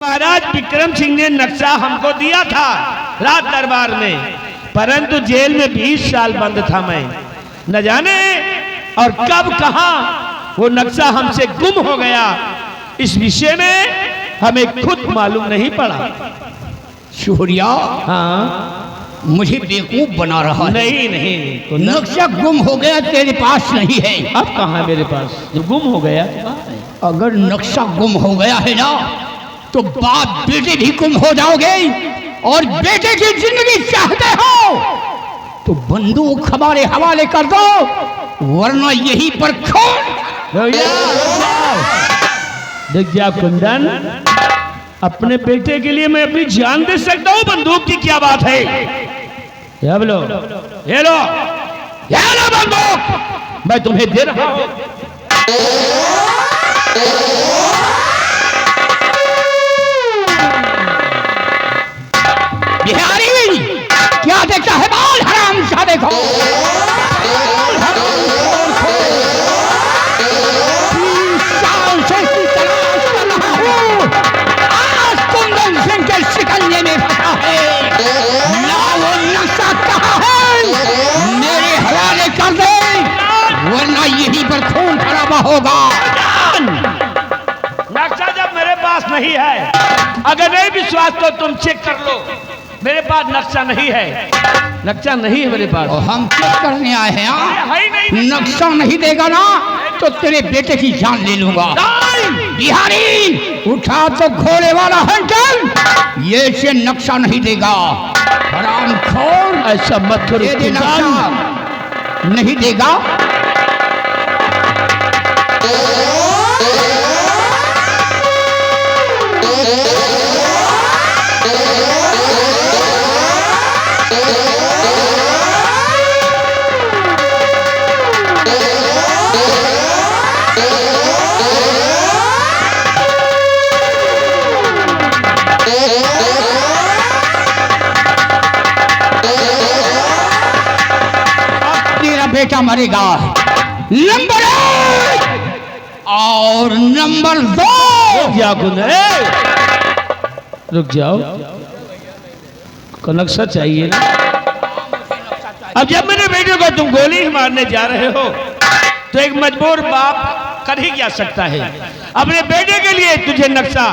महाराज विक्रम सिंह ने नक्शा हमको दिया था राज दरबार में, परंतु जेल में 20 साल बंद था मैं। न जाने और कब कहां वो नक्शा हमसे गुम हो गया, इस विषय में हमें खुद मालूम नहीं पड़ा। शोहरिया, हाँ, मुझे बेवकूफ बना रहा है। नहीं नहीं, तो नक्शा गुम हो गया, तेरे पास नहीं है। अब कहां मेरे पास? जब गुम हो गया तो कहां है? अगर नक्शा गुम हो गया है ना, तो बाप बेटे भी गुम हो जाओगे, और बेटे की जिंदगी चाहते हो तो बंदूक हमारे हवाले कर दो, वरना यहीं पर खून। देख जा कुंदन, अपने बेटे के लिए मैं अपनी जान दे सकता हूँ, बंदूक की क्या बात है? ये लो, ये लो, ये लो बंदूक, मैं तुम्हें दे रहा हूँ। बिहारी, क्या देखता है बाल हराम सा? देखो, आज कुंदन सिंह के शिकंजे में फंसा है। ना वो नक्शा कहाँ है, मेरे हवाले कर दे, वरना यहीं पर खून खराबा होगा। नक्शा जब मेरे पास नहीं है, अगर नहीं विश्वास तो तुम चेक कर लो, मेरे पास नक्शा नहीं है, नक्शा नहीं है मेरे पास। और हम चेक करने आए हैं। है ही नहीं। नक्शा नहीं देगा ना तो तेरे बेटे की जान ले लूंगा। बिहारी, उठा तो घोड़े वाला हंटल, ये से नक्शा नहीं देगा। हरामखोर, ऐसा मत करो, ये दे नक्शा। नहीं देगा? बेटा मरेगा। नंबर 1 और नंबर 2। रुक जाओ, को नक्शा चाहिए ना? अब जब मेरे बेटे को तुम गोली ही मारने जा रहे हो, तो एक मजबूर बाप कर ही क्या सकता है? अपने बेटे के लिए तुझे नक्शा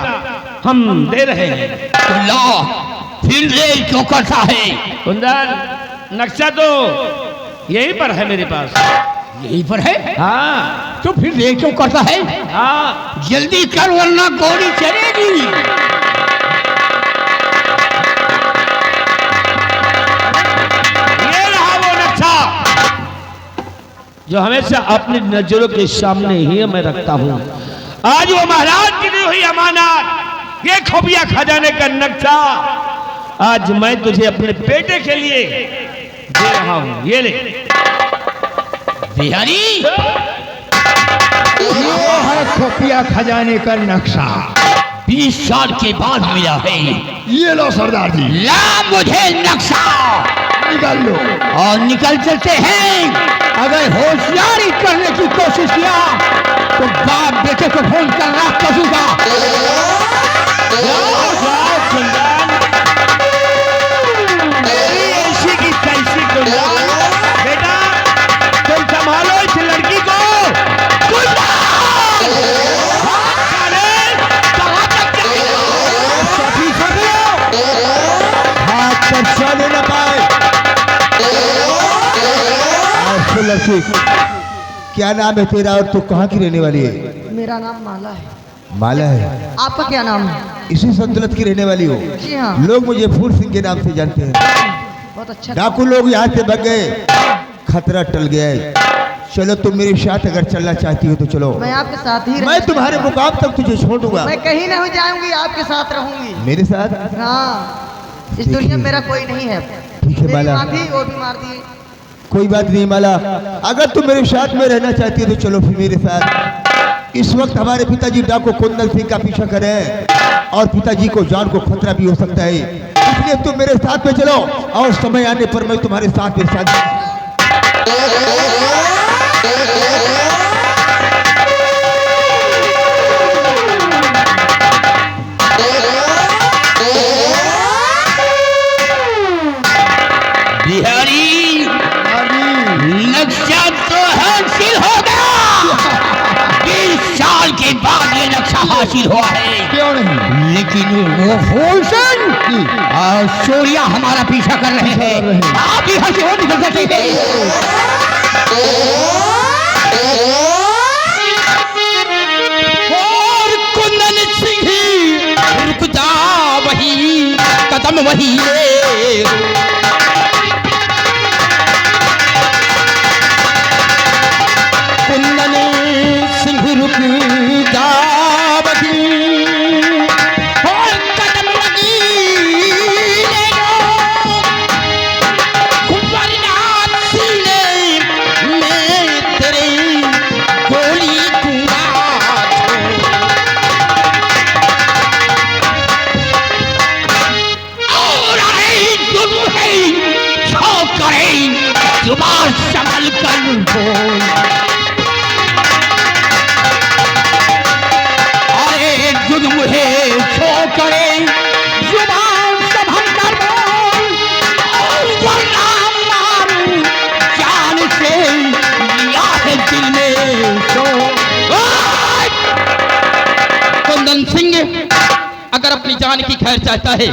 हम दे रहे हैं। ला, फिर रेल क्यों करता है? कुंदन, नक्शा तो यहीं पर है मेरे पास। यहीं पर है? हाँ। तो फिर रेल क्यों करता है? हाँ, जल्दी कर, वरना गोली चलेगी। ये रहा वो नक्शा जो हमेशा अपनी नजरों के सामने ही मैं रखता हूँ। आज वो महाराज की दी हुई अमानत, ये खुफिया खजाने का नक्शा आज मैं तुझे अपने बेटे के लिए दे रहा हूँ। ये ले। बिहारी, ये है खुफिया खजाने का नक्शा, 20 साल के बाद मिला है। ये लो सरदार जी, ला मुझे नक्शा। निकाल लो। और निकल चलते हैं। अगर होशियारी करने की कोशिश किया तो बाप बेटे को फोन कर राख करूंगा। जाओ जाओ कुंदन, ऐसी की कैसी कुंदन, बेटा तुम संभालो इस लड़की को। हाथ पर चले न पाए। लड़की, क्या नाम है तेरा और तू कहाँ की रहने वाली है? मेरा नाम माला है। माला है? आपका क्या नाम है? इसी संतुलत की रहने वाली हो? जी हाँ। लोग मुझे फूल सिंह के नाम से जानते हैं। बहुत अच्छा। डाकू लोग यहाँ से भाग गए, खतरा टल गया है। चलो तुम मेरे साथ अगर चलना चाहती हो तो चलो। मैं आपके साथ ही मैं तुम्हारे मुकाम तक तुझे छोड़ दूंगा। मैं कहीं नहीं जाऊंगी, आपके साथ रहूंगी। मेरे साथ? हाँ, इस दुनिया में मेरा कोई नहीं है। ठीक है मेरी माला, माँ थी, वो भी मार दी। कोई बात नहीं माला, अगर तुम मेरे साथ में रहना चाहती है तो चलो फिर मेरे साथ। इस वक्त हमारे पिताजी डाकू कुंदन सिंह का पीछा कर रहे हैं और पिताजी को जान को खतरा भी हो सकता है, इसलिए तुम मेरे साथ में चलो और समय आने पर मैं तुम्हारे साथ में साथ। बाद ये नक्शा हासिल हुआ है। क्यों नहीं? लेकिन वो फूल सिंह और सूर्या हमारा पीछा कर रहे हैं। आप यहाँ से और निकल सकते हैं। और कुंदन सिंह रुक जा, वही कदम वही ले। कुंदन सिंह रुक जा, वही और कदम लगी ले लो। कुंवरनाथ सीने में तेरे गोली दूंगा। और आए दुनू है शौक करे, जुबान संभल कर बोल। अरे जुर्म है शौक करे, जुबान संभल कर बोल। और वरना मारूं जान से, लिया है दिल में सो। कुंदन सिंह अगर अपनी जान की खैर चाहता है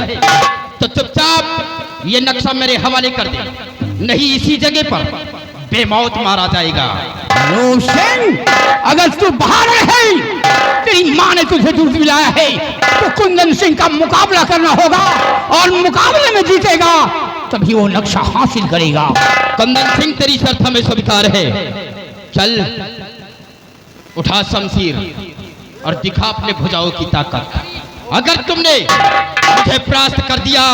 तो चुपचाप ये नक्शा मेरे हवाले कर दे, नहीं इसी जगह पर बेमौत मारा जाएगा। रोशन, अगर तू बाहर है, तेरी माँ ने तुझे दूध मिलाया है, तो कुंदन सिंह का मुकाबला करना होगा और मुकाबले में जीतेगा तभी वो नक्शा हासिल करेगा। कुंदन सिंह तेरी शर्त हमें स्वीकार है। चल उठा शमशीर और दिखा अपने भुजाओं की ताकत। अगर तुमने मुझे परास्त कर दिया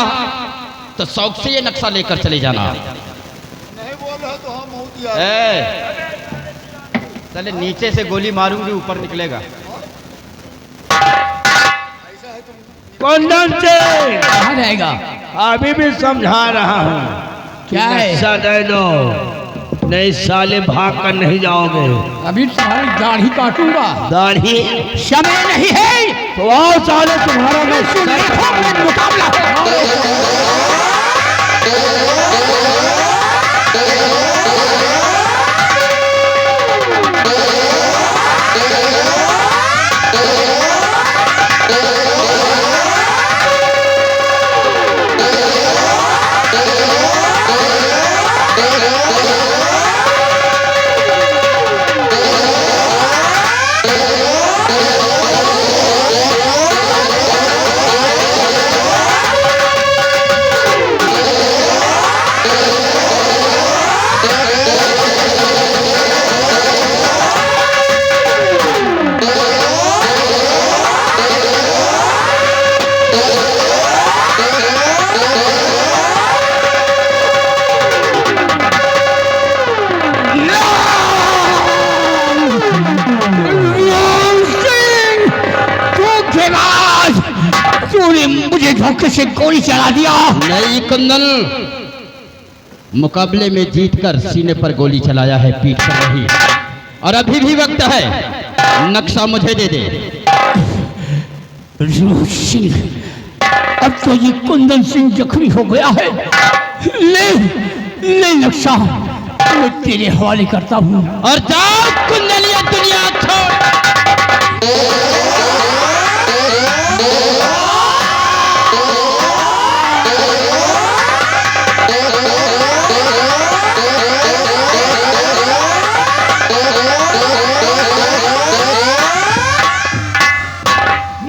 तो शौक से ये नक्शा लेकर चले जाना। नहीं बोल रहा तो हम हो दिया। चले नीचे से गोली मारूंगी, ऊपर निकलेगा। कुंदन सिंह कहाँ जाएगा? अभी भी समझा रहा हूँ। क्या है? नक्शा दे दो, नहीं साले भाग कर नहीं जाओगे। अभी तुम्हारी दाढ़ी काटूंगा। दाढ़ी समय नहीं है तो आओ साले, तुम्हारा मैं मुकाबला मुझे धोखे से गोली चला दिया। नहीं कुंदन, मुकाबले में जीतकर सीने पर गोली चलाया है, पीठ पर नहीं। और अभी भी वक्त है, नक्शा मुझे दे दे। सिंह, अब तो ये कुंदन सिंह जख्मी हो गया है। ले नक्शा मैं तेरे हवाले करता हूँ। और जाओ कुंदन, ये दुनिया छोड़।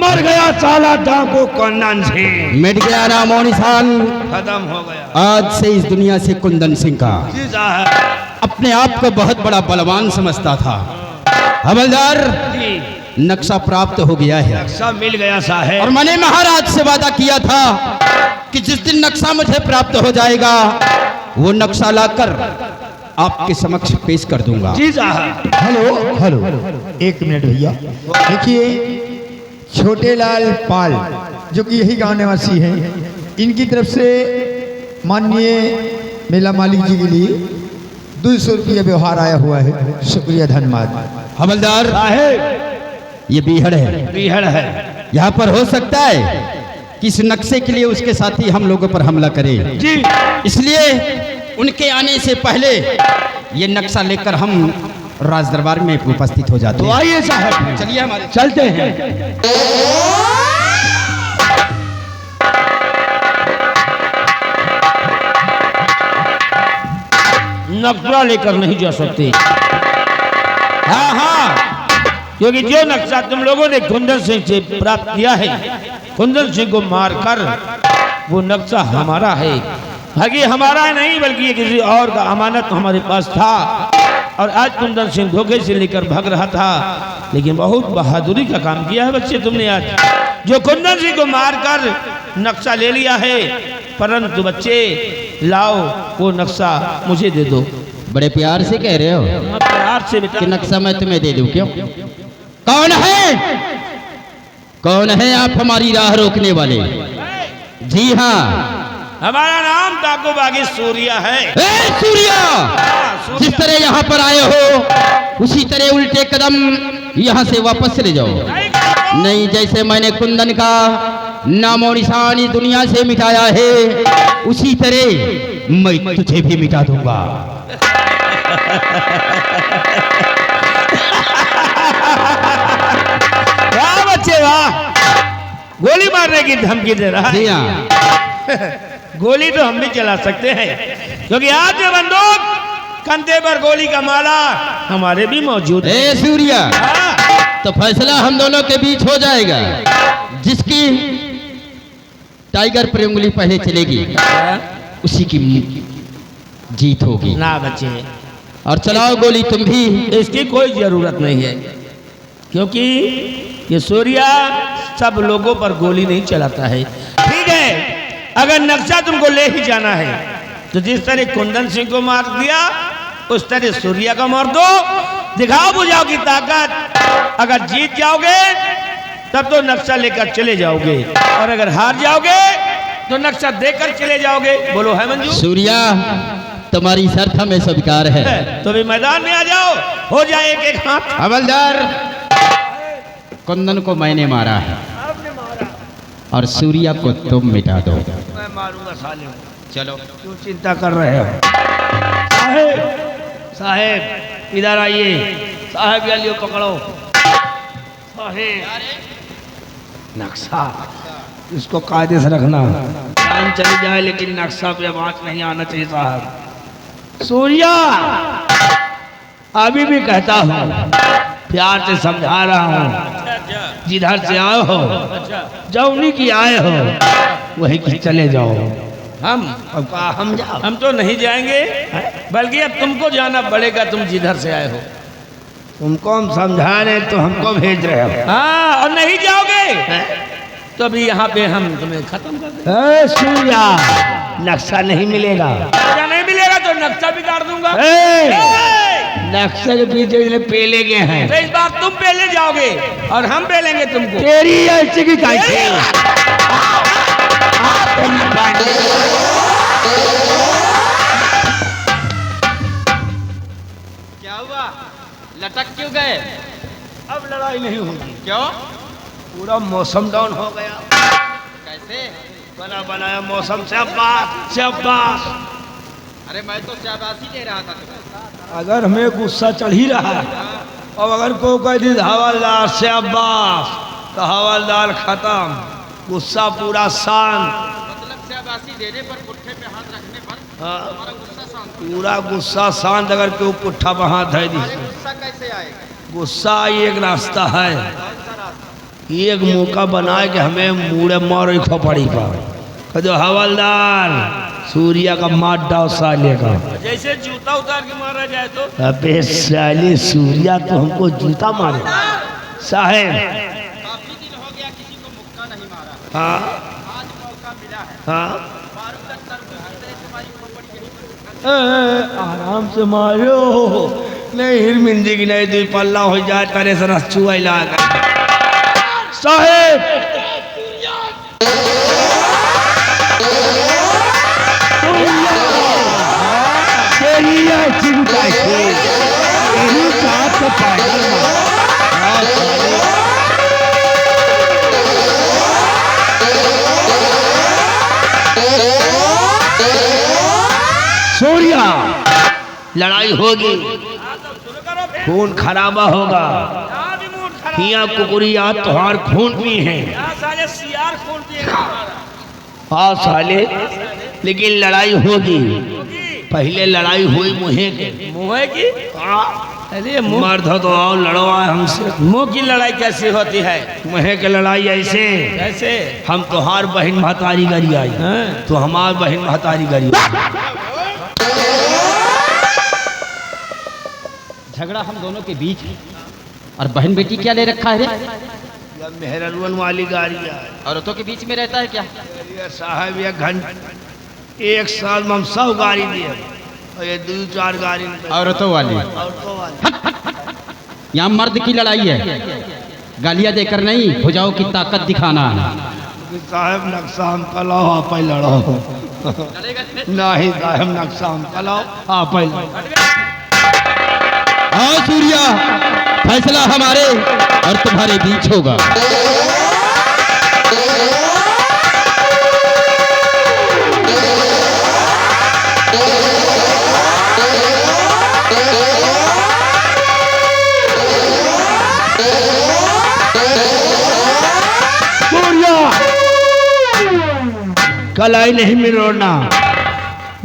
मर गया साला डाकू कुंदन सिंह, मिट गया नामो निशान खत्म हो गया। आज से इस दुनिया से कुंदन सिंह का। जी साहब। अपने आप को बहुत बड़ा बलवान समझता था। हवलदार, जी नक्शा प्राप्त हो गया है नक्शा मिल गया साहब। और मैंने महाराज से वादा किया था कि जिस दिन नक्शा मुझे प्राप्त हो जाएगा वो नक्शा लाकर आपके समक्ष पेश कर दूंगा। जी साहब। हेलो हेलो, एक मिनट भैया। देखिए, छोटे लाल पाल जो कि यही गांव निवासी हैं, इनकी तरफ से माननीय मेला मालिक जी के लिए 200 रुपया व्यवहार आया हुआ है। शुक्रिया, धन्यवाद। हवलदार साहब, ये बीहड़ है, बीहड़ है। यहाँ पर हो सकता है कि इस नक्शे के लिए उसके साथी हम लोगों पर हमला करें। जी इसलिए उनके आने से पहले ये नक्शा लेकर हम राज दरबार में उपस्थित हो जाते तो हैं। आइए साहब, चलिए हमारे चलते हैं। नक्शा लेकर नहीं जा सकते। हाँ हाँ, क्योंकि जो नक्शा तुम लोगों ने कुंदन सिंह से प्राप्त किया है, कुंदन सिंह को मारकर वो नक्शा हमारा है। हालांकि हमारा नहीं बल्कि ये किसी और का अमानत हमारे पास था, और आज कुंदन सिंह धोखे से लेकर भाग रहा था। लेकिन बहुत बहादुरी का काम किया है बच्चे तुमने आज, जो कुंदन सिंह को मारकर नक्शा ले लिया है। परंतु बच्चे लाओ वो नक्शा मुझे दे दो। बड़े प्यार से कह रहे हो प्यार से बेटा। कि नक्शा मैं तुम्हें दे दूं, क्यों? कौन है, कौन है आप हमारी राह रोकने वाले? जी हाँ, हमारा नाम डाकू बागी सूर्या है। ए सूर्या, जिस तरह यहाँ पर आए हो उसी तरह उल्टे कदम यहाँ से वापस चले जाओ। नहीं, जैसे मैंने कुंदन का नामो निशान इस दुनिया से मिटाया है, उसी तरह मैं तुझे भी मिटा दूंगा। वाह बच्चे वाह, गोली मारने की धमकी दे रहा जी है। हाँ, गोली तो हम भी चला सकते हैं, क्योंकि आज में बंदूक, कंधे पर गोली का माला हमारे भी मौजूद है। ए सूर्या, हाँ, तो फैसला हम दोनों के बीच हो जाएगा। जिसकी टाइगर पर उंगली पहले चलेगी उसी की जीत होगी। ना बच्चे, और चलाओ गोली तुम भी। इसकी कोई जरूरत नहीं है, क्योंकि ये सूर्या सब लोगों पर गोली नहीं चलाता है। ठीक है, अगर नक्शा तुमको ले ही जाना है तो जिस तरह कुंदन सिंह को मार दिया उस तरह सूर्या को मार दो, दिखाओ बुझाओ की ताकत। अगर जीत जाओगे तब तो नक्शा लेकर चले जाओगे, और अगर हार जाओगे तो नक्शा देकर चले जाओगे। बोलो है मंजूर? सूर्या, तुम्हारी शर्त हमें स्वीकार है। तो भी मैदान में आ जाओ, हो जाए एक एक हाथ। हवलदार, कुंदन को मैंने मारा है और सूर्या को तुम मिटा दो। मैं मारूंगा साले को। चलो, क्यों चिंता कर रहे हो? साहेब, साहेब इधर आइए। साहेब ये लियो, पकड़ो। साहेब, नक्शा इसको कायदे से रखना, जान चली जाए लेकिन नक्शा पे आवाज नहीं आना चाहिए। साहब सूर्या, अभी भी कहता हूँ, प्यार से समझा रहा हूँ, जिधर से आए हो, जौनी की आए हो वही की चले जाओ। हम जाओ? हम तो नहीं जाएंगे, बल्कि अब तुमको जाना पड़ेगा। तुम जिधर से आए हो, तुमको हम समझा रहे तो हमको भेज रहे हो। हाँ, और नहीं जाओगे तो अभी यहाँ पे हम तुम्हें खत्म कर देंगे। सूर्या, नक्शा नहीं मिलेगा। नक्शा नहीं मिलेगा तो नक्शा बिगाड़ दूंगा। नक्शा के पीछे पेले गए हैं, तो इस बार तुम पेले जाओगे और हम पेलेंगे तुमको। तेरी ऐसी की क्या हुआ? लटक क्यों गए? अब लड़ाई नहीं होगी। क्यों? पूरा मौसम डाउन हो गया। कैसे? बना बनाया मौसम। शाबाश शाबाश। अरे मैं तो शाबाशी दे रहा था तुम्हें। अगर हमें गुस्सा चढ़ ही रहा है और अगर कोई कह दी हवलदार शाबाश तो हवलदार खत्म, गुस्सा पूरा शांत। मतलब शाबाशी देने पर पुट्ठे पे हाथ रखने पर हमारा गुस्सा शांत। पूरा गुस्सा शांत। अगर कोई पुट्ठा पर हाथ धर दी, गुस्सा कैसे आएगा? गुस्सा एक रास्ता है, एक मौका बनाए कि हमें मुड़े मार खोपड़ी पर जो हवलदार सूर्या का मार डाल साले का, जैसे जूता उतार के मारा जाए तो। अबे साले, सूर्या तो हमको जूता मारे। साहेब, काफी दिन हो गया किसी को मुक्का नहीं मारा। हाँ आज मौका मिला है। हाँ, बारूद का तरबूज से तुम्हारी खोपड़ी के आराम से मारो, नहीं हिरमिंदी की नहीं दुई पल्ला हो जाए करे से रस चुआ लगा। साहेब, सूर्या, लड़ाई होगी। खून खराबा होगा। हिया कुकुरिया तुहार खून पी है। हाँ साले, लेकिन लड़ाई होगी। पहले लड़ाई हुई मुहे की। अरे मर्द हो तो आओ लड़ो हमसे। मुंह की लड़ाई कैसे होती है? मुहे की लड़ाई ऐसे कैसे? हम तुहार बहन महतारी गरी आई तो हमार बहन महतारी गरी। झगड़ा हम दोनों के बीच है। और बहन बेटी क्या ले रखा है रे? मेहरन वाली गाड़ी है। औरतों के बीच में रहता है क्या? साहब ये एक साल में हम 100 गाड़ी दिए और ये 2-4 गाड़ी औरतों वाली। यहाँ मर्द की लड़ाई है, गालियां देकर नहीं, भुजाओं की ताकत दिखाना है। साहब नक्शा हम कलाओ आप लड़ो। नहीं साहब नक्शा हम कलाओ आप आओ सूर्या, फैसला हमारे और तुम्हारे बीच होगा। कलाई नहीं मिलोना,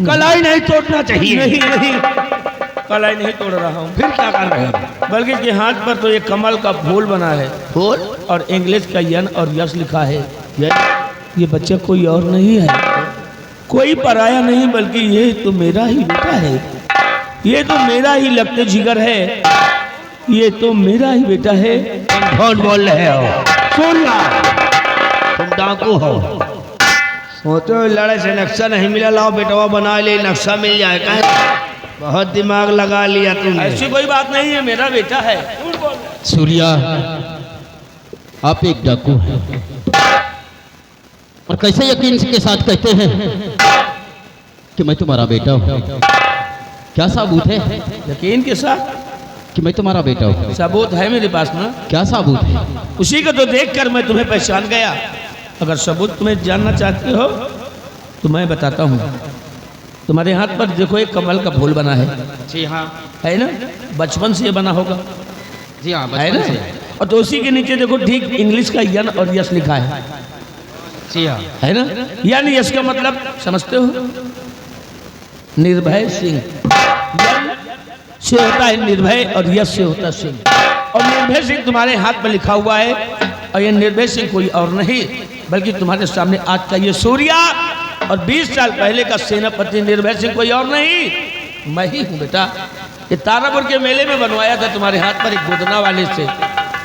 कलाई नहीं तोड़ना चाहिए। नहीं कलाई नहीं तोड़ रहा हूँ। फिर क्या कर रहे हैं? बल्कि के हाथ पर तो ये कमल का फूल बना है, फूल और इंग्लिश का यन और यश लिखा है। ये बच्चा कोई और नहीं है, कोई पराया नहीं, बल्कि ये तो मेरा ही बेटा है। ये तो मेरा ही लगते जिगर है, ये तो मेरा ही बेटा है। तुम कौन बोल रहे हो? सुनना, तुम डाकू हो। सोचो लड़ाई से नक्शा नहीं मिला, लाओ बेटवा बना ले, नक्शा मिल जाएगा। बहुत दिमाग लगा लिया तुमने। ऐसी कोई बात नहीं है, मेरा बेटा है। सूर्या, आप एक डाकू हैं और कैसे यकीन के साथ कहते हैं कि मैं तुम्हारा बेटा हूँ? क्या सबूत है? यकीन के साथ कि मैं तुम्हारा बेटा हूँ? सबूत है मेरे पास ना। क्या सबूत है? उसी को तो देखकर मैं तुम्हें पहचान गया। अगर सबूत तुम्हें जानना चाहते हो तो मैं बताता हूँ। तुम्हारे हाथ पर देखो एक कमल का फूल बना है। जी हाँ, है ना? बचपन से ये बना होगा। जी हाँ, है ना? और तो उसी के नीचे देखो ठीक इंग्लिश का यन और यश लिखा है। जी हाँ, है ना? यन यश का मतलब समझते हो? निर्भय सिंह। यन से होता है निर्भय और यश से होता है सिंह। और निर्भय सिंह तुम्हारे हाथ पर लिखा हुआ है। और ये निर्भय सिंह कोई और नहीं बल्कि तुम्हारे सामने आज का ये सूर्या और 20 साल पहले का सेनापति निर्भय सिंह कोई और नहीं, मैं ही हूँ बेटा। ये तारापुर के मेले में बनवाया था तुम्हारे हाथ पर एक गोदना वाले से।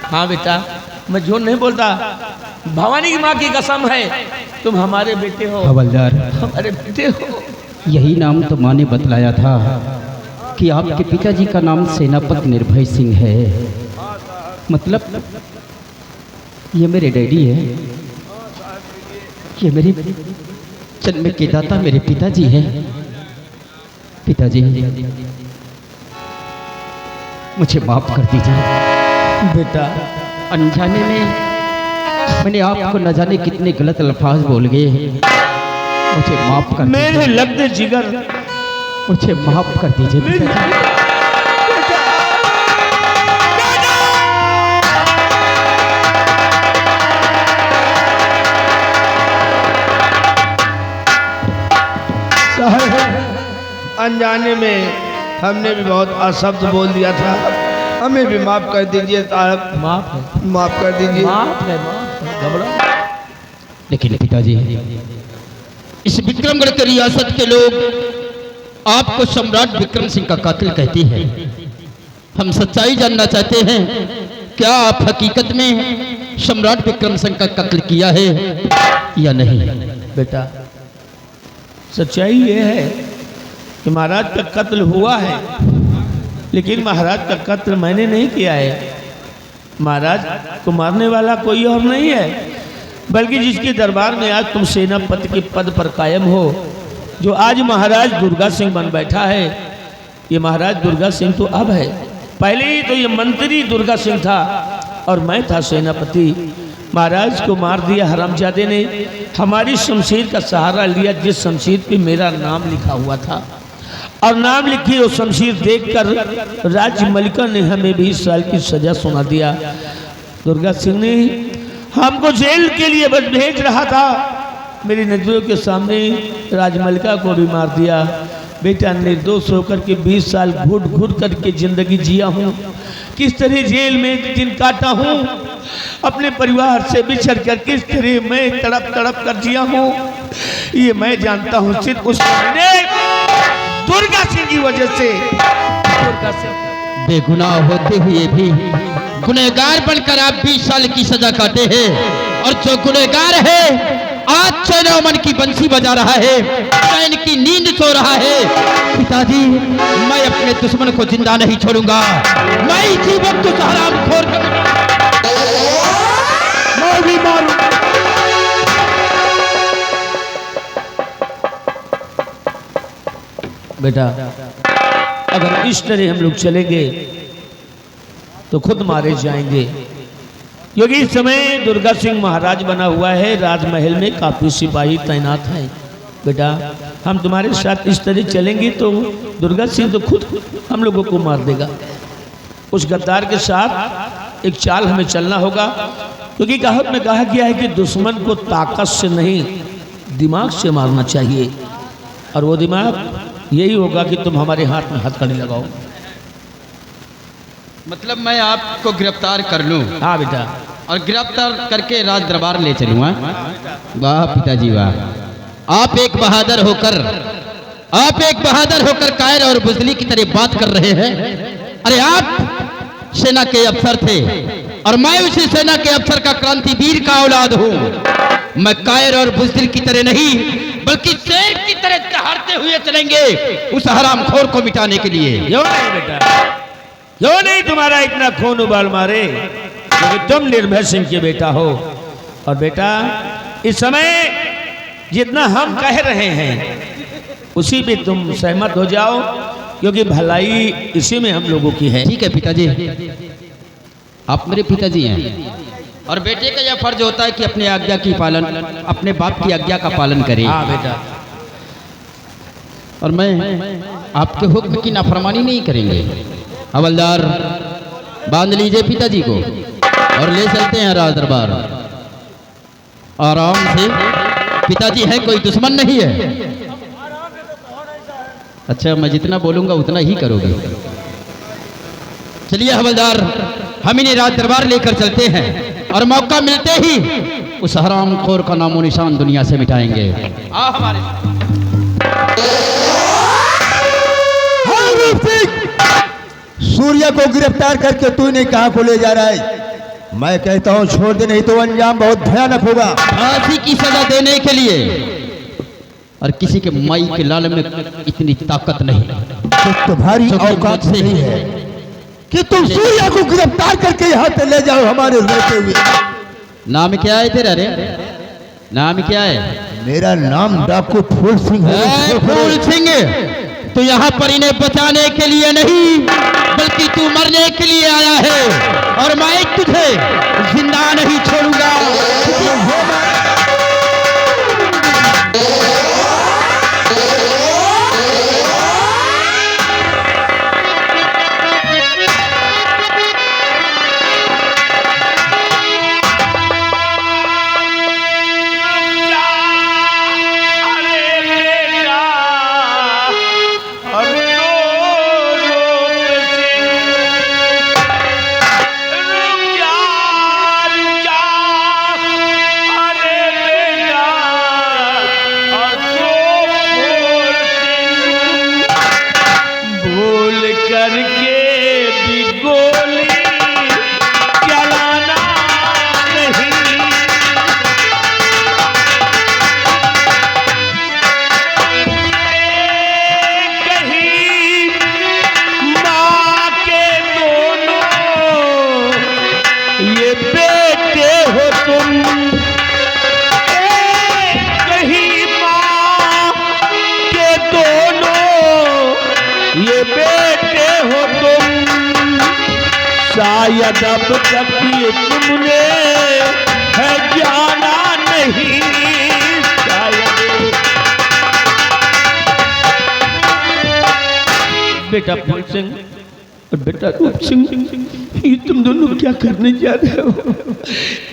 हाँ बेटा, मैं झूठ नहीं बोलता, भवानी की माँ की कसम है, तुम हमारे बेटे हो। हवलदार, हमारे बेटे हो। यही नाम तो माँ ने बतलाया था कि आपके पिताजी का नाम सेनापति निर्भय सिंह है। मतलब ये मेरे डैडी है, ये मेरे जन्म के दाता मेरे पिताजी हैं। पिताजी, मुझे माफ कर दीजिए बेटा। अनजाने में मैंने आपको न जाने कितने गलत अल्फाज बोल गए, मुझे माफ कर मेरे दीजिए। लगते जिगर, मुझे माफ कर दीजिए पिताजी। अनजाने में हमने भी बहुत अशब्द बोल दिया था, हमें भी माफ कर दीजिए साहब। माफ है, माफ कर दीजिए। माफ है, घबरा। लेकिन पिताजी, इस विक्रमगढ़ की रियासत के लोग आपको सम्राट विक्रम सिंह का कातिल कहते हैं। हम सच्चाई जानना चाहते हैं, क्या आप हकीकत में सम्राट विक्रम सिंह का कत्ल किया है या नहीं? बेटा, सच्चाई ये है कि महाराज का कत्ल हुआ है, लेकिन महाराज का कत्ल मैंने नहीं किया है। महाराज को मारने वाला कोई और नहीं है, बल्कि जिसके दरबार में आज तुम सेनापति के पद पर कायम हो, जो आज महाराज दुर्गा सिंह बन बैठा है। ये महाराज दुर्गा सिंह तो अब है, पहले ही तो ये मंत्री दुर्गा सिंह था और मैं था सेनापति। महाराज को मार दिया हरामजादे ने, हमारी शमशीर का सहारा लिया, जिस शमशीर पे मेरा नाम लिखा हुआ था। और नाम लिखी और शमशीर देखकर राज्य मलिका ने हमें 20 साल की सजा सुना दिया। दुर्गा सिंह ने हमको जेल के लिए बस भेज रहा था, मेरी नजरों के सामने राजमलिका को भी मार दिया। बेटा निर्दोष होकर के 20 साल घुट घुट करके जिंदगी जिया हूँ, किस तरह जेल में दिन काटा हूँ, अपने परिवार से बिछड़ कर किस तरह मैं तड़प तड़प कर जिया हूँ, ये मैं जानता हूँ सिर्फ उस दुर्गा सिंह की वजह से। दुर्गा सिंह बेगुनाह होते हुए भी गुनहगार बनकर आप 20 साल की सजा काटे हैं, और जो गुनहगार है आज चैन मन की बंसी बजा रहा है, चैन की नींद सो रहा है। पिताजी, मैं अपने दुश्मन को जिंदा नहीं छोड़ूंगा, मैं इसी वक्त उस हरामखोर मैं भी मारूंगा। बेटा अगर इस तरह हम लोग चलेंगे तो खुद मारे जाएंगे, क्योंकि इस समय दुर्गा सिंह महाराज बना हुआ है, राजमहल में काफी सिपाही तैनात हैं। बेटा हम तुम्हारे साथ इस तरह चलेंगे तो दुर्गा सिंह तो खुद हम लोगों को मार देगा। उस गद्दार के साथ एक चाल हमें चलना होगा, क्योंकि कहावत में कहा गया है कि दुश्मन को ताकत से नहीं दिमाग से मारना चाहिए, और वो दिमाग यही होगा कि तुम हमारे हाथ में हथकड़ी लगाओ। मतलब मैं आपको गिरफ्तार कर लूं? हाँ बेटा, और गिरफ्तार करके राज दरबार ले चलूंगा। वाह पिताजी वाह, आप एक बहादुर होकर कायर और बुजली की तरह बात कर रहे हैं। अरे आप सेना के अफसर थे और मैं उसी सेना के अफसर का क्रांतिवीर का औलाद हूँ। मैं कायर और बुजदिल की तरह नहीं बल्कि शेर की तरह दहाड़ते हुए चलेंगे उस हरामखोर को मिटाने के लिए। क्यों नहीं बेटा, क्यों नहीं तुम्हारा इतना खून उबाल मारे, क्योंकि तुम निर्भय सिंह के बेटा हो। और बेटा इस समय जितना हम कह रहे हैं उसी पे तुम सहमत हो जाओ, क्योंकि भलाई इसी में हम लोगों की है। ठीक है पिताजी, आप मेरे पिताजी हैं और बेटे का यह फर्ज होता है कि अपने आज्ञा की पालन, अपने बाप की आज्ञा का पालन करे। हाँ बेटा, और मैं आपके हुक्म की नाफरमानी नहीं करेंगे। हवलदार बांध लीजिए पिताजी को और ले चलते हैं राज दरबार। आराम से, पिताजी है कोई दुश्मन नहीं है। अच्छा, मैं जितना बोलूंगा उतना ही करोगे। चलिए हवलदार, हम इन्हें राज दरबार लेकर चलते हैं और मौका मिलते ही उस हरामखोर का नामो निशान दुनिया से मिटाएंगे। आ हमारे सूर्य को गिरफ्तार करके तू इन्हें कहां को ले जा रहा है? मैं कहता हूं छोड़ दे, नहीं तो अंजाम बहुत भयानक होगा। फांसी की सजा देने के लिए, और किसी के माई के लाल में इतनी ताकत नहीं। तो तुम्हारी औकात नहीं है कि तुम सूर्य को गिरफ्तार करके यहाँ से ले जाओ हमारे रहते हुए। नाम क्या है तेरा? रे नाम क्या है? मेरा नाम डाकू फूल सिंह है। फूल सिंह, तो यहाँ पर इन्हें बचाने के लिए नहीं बल्कि तू मरने के लिए आया है, और मैं तुझे जिंदा नहीं छोड़ूंगा। शायद अब तक ये तुमने है जाना नहीं, शायद बेटा फूल सिंह और बेटा रूप सिंह, ये तुम दोनों क्या करने जा रहे हो?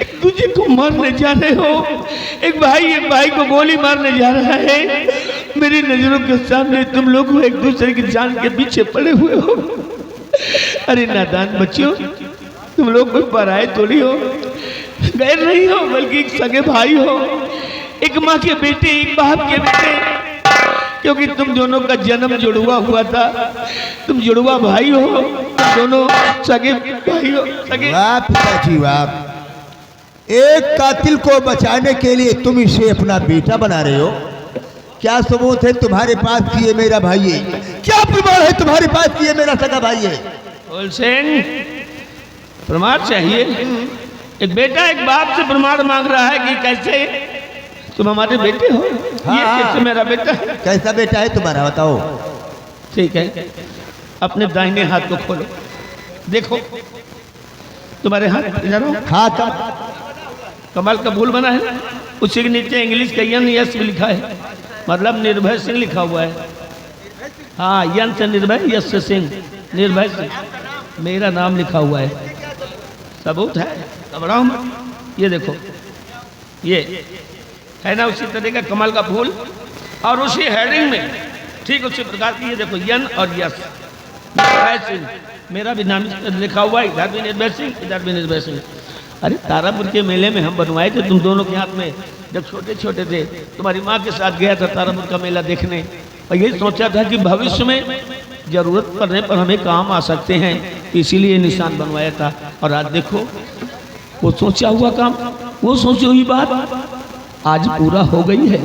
एक दूसरे को मारने जा रहे हो। एक भाई को गोली मारने जा रहा है। मेरी नजरों के सामने तुम लोग एक दूसरे की जान के पीछे पड़े हुए हो। अरे नादान बच्चों, तुम लोग कोई पराए थोड़ी हो, गैर नहीं हो, बल्कि एक सगे भाई हो, एक माँ के बेटे, एक बाप के बेटे, क्योंकि तुम दोनों का जन्म जुड़वा हुआ था। तुम जुड़वा भाई हो, तुम दोनों सगे भाई हो, सगे। वाह पिताजी वाह, एक कातिल को बचाने के लिए तुम इसे अपना बेटा बना रहे हो। क्या सबूत है तुम्हारे पास कि ये मेरा भाई है? क्या प्रमाण है तुम्हारे पास कि ये मेरा सगा भाई है? फूल सिंह, प्रमाण चाहिए। एक बेटा एक बाप से प्रमाण मांग रहा है कि कैसे तुम हमारे बेटे हो। ये कैसे मेरा बेटा है? कैसा बेटा है तुम्हारा बताओ। ठीक है, अपने दाहिने हाथ को खोलो, देखो तुम्हारे हाथ इधर हो। हाथ कमल का फूल बना है, उसी के नीचे इंग्लिश का यस भी लिखा है, मतलब निर्भय सिंह लिखा हुआ है। हाँ, यन से निर्भय, यस से सिंह, निर्भय सिंह मेरा नाम लिखा हुआ है। सबूत है, घबराओ मत। ये देखो, ये है ना उसी तरह का कमल का फूल, और उसी हेडिंग में ठीक उसी प्रकार की ये देखो यन और यस, निर्भय सिंह मेरा भी नाम लिखा हुआ है। इधर भी निर्भय सिंह, इधर भी निर्भय सिंह। अरे तारापुर के मेले में हम बनवाए थे तुम दोनों के हाथ में, जब छोटे छोटे थे। तुम्हारी माँ के साथ गया था तारापुर का मेला देखने, और यही सोचा था कि भविष्य में जरूरत पड़ने पर हमें काम आ सकते हैं, इसीलिए निशान बनवाया था। और आज देखो वो सोचा हुआ काम, वो सोची हुई बात आज पूरा हो गई है।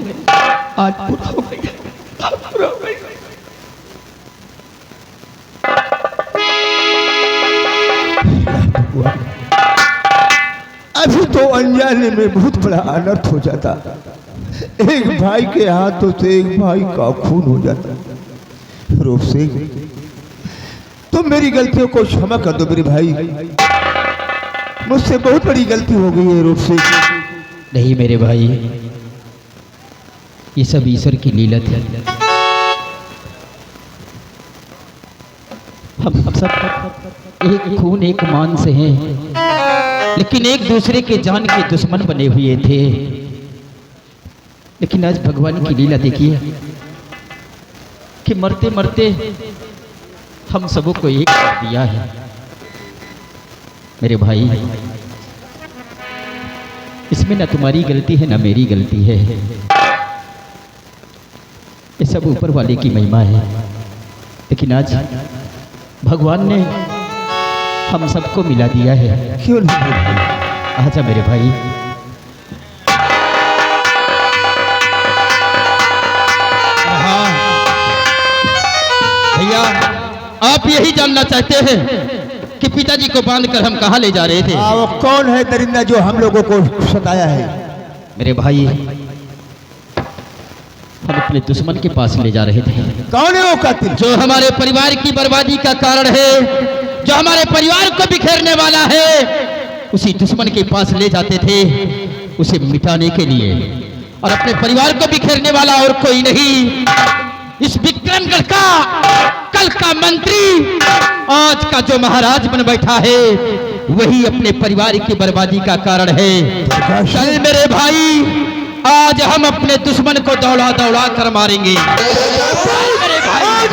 आज पूरा हो गई है, आज पूरा हो गई है। अभी तो अनजाने में बहुत बड़ा अनर्थ हो जाता। एक भाई के हाथों से एक भाई का खून हो जाता। रूप सिंह, तुम मेरी गलतियों को क्षमा कर दो मेरे भाई, मुझसे बहुत बड़ी गलती हो गई है रूप सिंह। नहीं मेरे भाई, ये सब ईश्वर की लीला थी। हम सब एक खून एक मान से हैं, लेकिन एक दूसरे के जान के दुश्मन बने हुए थे। लेकिन आज भगवान की लीला देखिए कि मरते मरते हम सबों को एक कर दिया है। मेरे भाई, इसमें न तुम्हारी गलती है न मेरी गलती है, ये सब ऊपर वाले की महिमा है। लेकिन आज भगवान ने हम सबको मिला दिया है। क्यों नहीं? आजा मेरे भाई। हाँ भैया, आप यही जानना चाहते हैं कि पिताजी को बांधकर हम कहाँ ले जा रहे थे? वो कौन है दरिंदा जो हम लोगों को सताया है? मेरे भाई, हम अपने दुश्मन के पास ले जा रहे थे। कौन है वो कातिल? जो हमारे परिवार की बर्बादी का कारण है, जो हमारे परिवार को बिखेरने वाला है, उसी दुश्मन के पास ले जाते थे उसे मिटाने के लिए। और अपने परिवार को बिखेरने वाला और कोई नहीं, इस विक्रमगढ़ का कल का मंत्री, आज का जो महाराज बन बैठा है, वही अपने परिवार की बर्बादी का कारण है। चल मेरे भाई, आज हम अपने दुश्मन को दौड़ा दौड़ा कर मारेंगे। मेरे भाई,